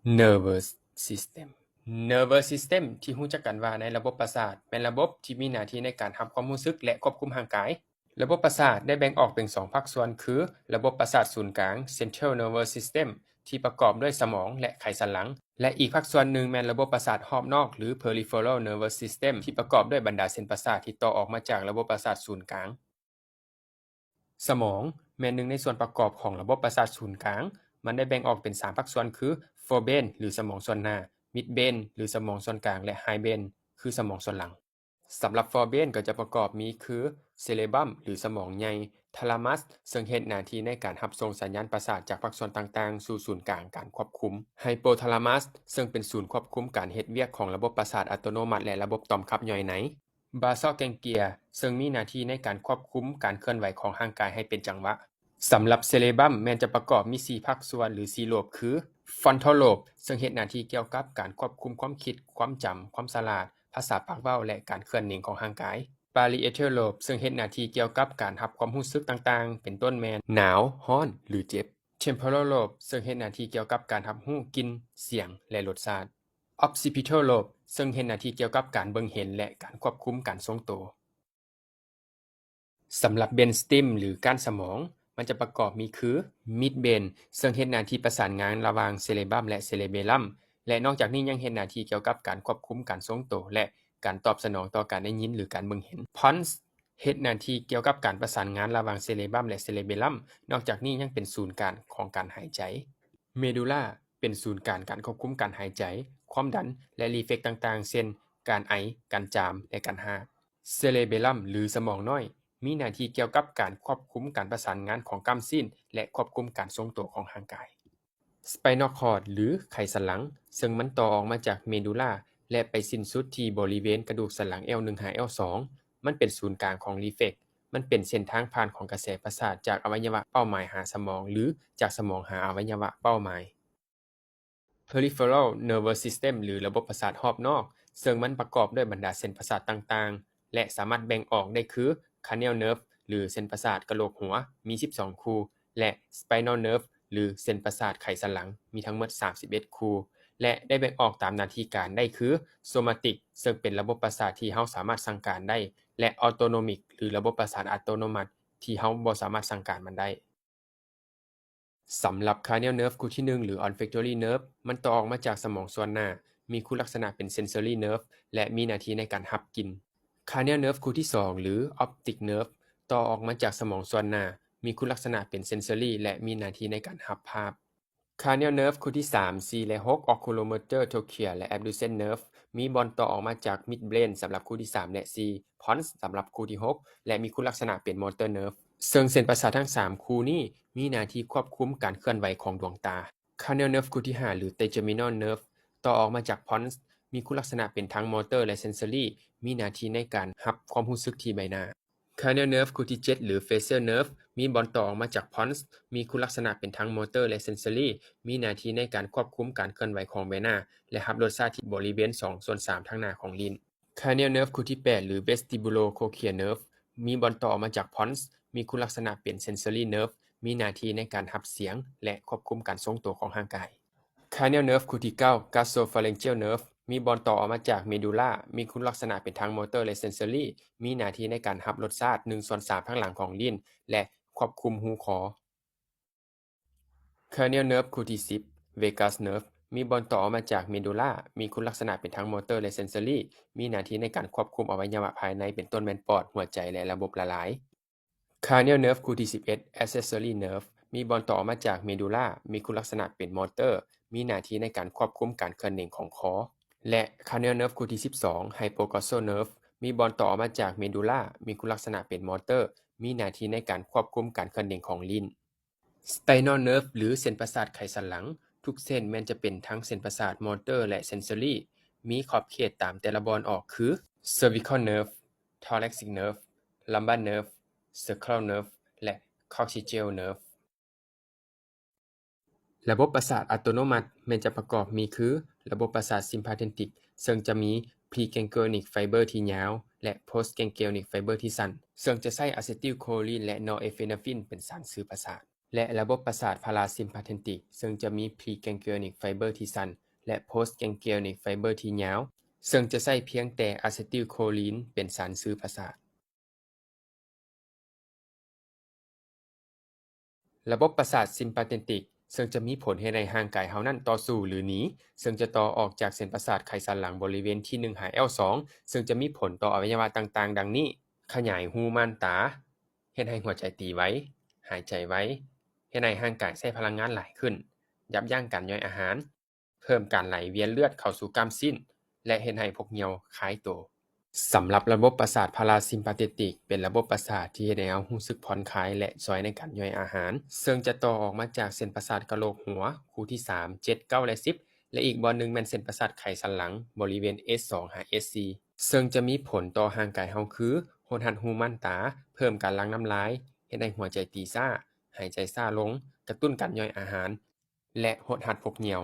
nervous system nervous system ที่รู้จักกันว่าในระบบประสาทเป็นระบบที่มีหน้าที่ในการรับความรู้สึกและควบคุมร่างกายระบบประสาทได้แบ่งออกเป็น2ภาคส่วนคือระบบประสาทศูนย์กลาง central nervous system ที่ประกอบด้วยสมองและไขสันหลังและอีกภาคส่วนหนึ่งแม่นระบบประสาทรอบนอกหรือ peripheral nervous system ที่ประกอบด้วยบรรดาเส้นประสาทที่ต่อออกมาจากระบบประสาทศูนย์กลางสมองแม่นหนึ่งในส่วนประกอบของระบบประสาทศูนย์กลางมันได้แบ่งออกเป็น3ภาคส่วนคือ forebrain หรือสมองส่วนหน้า midbrain หรือสมองส่วนกลางและ hindbrain คือสมองส่วนหลังสำหรับ forebrain ก็จะประกอบมีคือ cerebrum หรือสมองใหญ่ thalamus ซึ่งเฮ็ดหน้าที่ในการรับส่งสัญญาณประสาทจากภาคส่วนต่างๆสู่ศูนย์กลางการควบคุม hypothalamus ซึ่งเป็นศูนย์ควบคุมการเฮ็ดเวียกของระบบประสาทอัตโนมัติและระบบต่อมขับย่อยใน basal ganglia ซึ่งมีหน้าที่ในการควบคุมการเคลื่อนไหวของร่างกายให้เป็นจังหวะสำหรับ cerebrum แม้นจะประกอบมี4ภาคส่วนหรือ4โลบคือ frontal lobe ซึ่งเฮ็ดหน้าที่เกี่ยวกับการควบคุมความคิดความจำความฉลาดภาษาปากเว้าและการเคลื่อนไหวของร่างกาย parietal lobe ซึ่งเฮ็ดหน้าที่เกี่ยวกับการรับความรู้สึกต่างๆเป็นต้นแม่นหนาวร้อนหรือเจ็บ temporal lobe ซึ่งเฮ็ดหน้าที่เกี่ยวกับการรับรู้กลิ่นเสียงและรสชาติ occipital lobe ซึ่งเฮ็ดหน้าที่เกี่ยวกับการเบิ่งเห็นและการควบคุมการทรงตัวสำหรับ brain stem หรือก้านสมองมันจะประกอบมีคือ midbrain ซึ่งเฮ็ดหน้าที่ประสานงานระหว่าง cerebrum และ cerebellum และนอกจากนี้ยังเฮ็ดหน้าที่เกี่ยวกับการควบคุมการทรงตัวและการตอบสนองต่อการได้ยินหรือการเบิ่งเห็น pons เฮ็ดหน้าที่เกี่ยวกับการประสานงานระหว่าง cerebrum และ cerebellum นอกจากนี้ยังเป็นศูนย์กลางของการหายใจ medulla เป็นศูนย์กลางการควบคุมการหายใจความดันและรีเฟล็กซ์ต่างๆเช่นการไอการจามและการหาก cerebellum หรือสมองน้อยมีหน้าที่เกี่ยวกับการควบคุมการประสานงานของกล้ามซีนและควบคุมการทรงตัวของร่างกาย Spinal cord หรือไขสันหลังซึ่งมันต่อออกมาจากเมดูลาและไปสิ้นสุดที่บริเวณกระดูกสันหลัง L1 หา L2 มันเป็นศูนย์กลางของรีเฟล็กซ์มันเป็นเส้นทางผ่านของกระแสประสาทจากอวัยวะเป้าหมายหาสมองหรือจากสมองหาอวัยวะเป้าหมาย Peripheral nervous system หรือระบบประสาทรอบนอกซึ่งมันประกอบด้วยบรรดาเส้นประสาทต่างๆและสามารถแบ่งออกได้คือ cranial nerve หรือเส้นประสาทกะโหลกหัวมี12คู่และ spinal nerve หรือเส้นประสาทไขสันหลังมีทั้งหมด31คู่และได้แบ่งออกตามหน้าที่การได้คือ somatic ซึ่งเป็นระบบประสาทที่เราสามารถสั่งการได้และ autonomic หรือระบบประสาทอัตโนมัติที่เราบ่สามารถสั่งการมันได้สำหรับ cranial nerve คู่ที่1หรือ olfactory nerve มันต่อออกมาจากสมองส่วนหน้ามีคุณลักษณะเป็น sensory nerve และมีหน้าที่ในการรับกลิ่น cranial nerve คู่ที่2หรือ optic nerve ต่อออกมาจากสมองส่วนหน้ามีคุณลักษณะเป็น sensory และมีหน้าที่ในการรับภาพ cranial nerve คู่ที่3 4และ6 oculomotor trochlea และ abducens nerve มีบอนต่อออกมาจาก midbrain สำหรับคู่ที่3และ4 pons สำหรับคู่ที่6และมีคุณลักษณะเป็น motor nerve ซึ่งเส้นประสาททั้ง3คู่นี้มีหน้าที่ควบคุมการเคลื่อนไหวของดวงตา cranial nerve คู่ที่5หรือ trigeminal nerve ต่อออกมาจาก pons มีคุณลักษณะเป็นทั้ง motor และ sensory มีหน้าที่ในการรับความรู้สึกที่ใบหน้า cranial nerve คู่ที่7หรือ facial nerve มีบอนต่อออกมาจาก pons มีคุณลักษณะเป็นทั้ง motor และ sensory มีหน้าที่ในการควบคุมการเคลื่อนไหวของใบหน้าและรับรสชาติที่บริเวณ2/3 ทางหน้าของลิ้น cranial nerve คู่ที่8หรือ vestibulocochlear nerve มีบอนต่อออกมาจาก pons มีคุณลักษณะเป็น sensory nerve มีหน้าที่ในการรับเสียงและควบคุมการทรงตัวของร่างกาย cranial nerve คู่ที่9 gasopharyngeal nerve มีบอนต่อออกมาจากเมดูลามีคุณลักษณะเป็นทั้ง motor และ sensory มีหน้าที่ในการรับรสชาติ1/3 ข้างหลังของลิ้นและควบคุมหูคอ cranial nerve คู่ที่10 vagus nerve มีบอนต่อออกมาจากเมดูลามีคุณลักษณะเป็นทั้ง motor และ sensory มีหน้าที่ในการควบคุมอวัยวะภายในเป็นต้นแม่นปอดหัวใจและระบบละลาย cranial nerve คู่ที่11 accessory nerve มีบอนต่อออกมาจากเมดูลามีคุณลักษณะเป็น motor มีหน้าที่ในการควบคุมการเคลื่อนไหวของคอและ cranial nerve คู่ที่12 hypoglossal nerve มีบอนต่อออกมาจากเมดูลามีคุณลักษณะเป็น motor มีหน้าที่ในการควบคุมการเคลื่อนไหวของลิ้น spinal nerve หรือเส้นประสาทไขสันหลังทุกเส้นแม้นจะเป็นทั้งเส้นประสาท motor และ sensory มีขอบเขตตามแต่ละบอนออกคือ cervical nerve thoracic nerve lumbar nerve sacral nerve และ coccygeal nerve ระบบประสาทอัตโนมัติแม้นจะประกอบมีคือระบบประสาท sympathetic ซึ่งจะมี preganglionic fiber ที่ยาวและ postganglionic fiber ที่สั้นซึ่งจะใช้ acetylcholine และ norepinephrine เป็นสารสื่อประสาท และระบบประสาทพาราซิมพาเทนติกซึ่งจะมี Preganglionic Fiber ที่สั้นและ Postganglionic Fiber ที่ยาวซึ่งจะใช้เพียงแต่อะซิติลโคลีนเป็นสารสื่อประสาทระบบประสาทซิมพาเทนติกซึ่งจะมีผลให้ในร่างกายเฮานั้นต่อสู้หรือหนีซึ่งจะต่อออกจากเส้นประสาทไขสันหลังบริเวณที่ 1-L2 ซึ่งจะมีผลต่ออวัยวะต่างๆ ดังนี้ขยายหูม่านตาเฮ็ดให้หัวใจตีไวหายใจไวเฮ็ดให้ร่างกายใช้พลังงานหลายขึ้นยับยั้งการย่อยอาหารเพิ่มการไหลเวียนเลือดเข้าสู่กล้ามสิ้นและเฮ็ดให้พวกเหี่ยวคลายตัว สำหรับระบบประสาทพาราซิมพาเทติกเป็นระบบประสาทที่เฮ็ดให้เรารู้สึกผ่อนคลายและช่วยในการย่อยอาหารซึ่งจะต่อออกมาจากเส้นประสาทกะโหลกหัวคู่ที่3 7 9และ10และอีกบ่อนหนึ่งแม่นเส้นประสาทไขสันหลังบริเวณ S2 หา S4 ซึ่งจะมีผลต่อร่างกายเราคือหดหัดหูม่านตาเพิ่มการหลั่งน้ำลายเฮ็ดให้หัวใจตีช้าหายใจช้าลงกระตุ้นการย่อยอาหารและหดหัดพวกเหี่ยว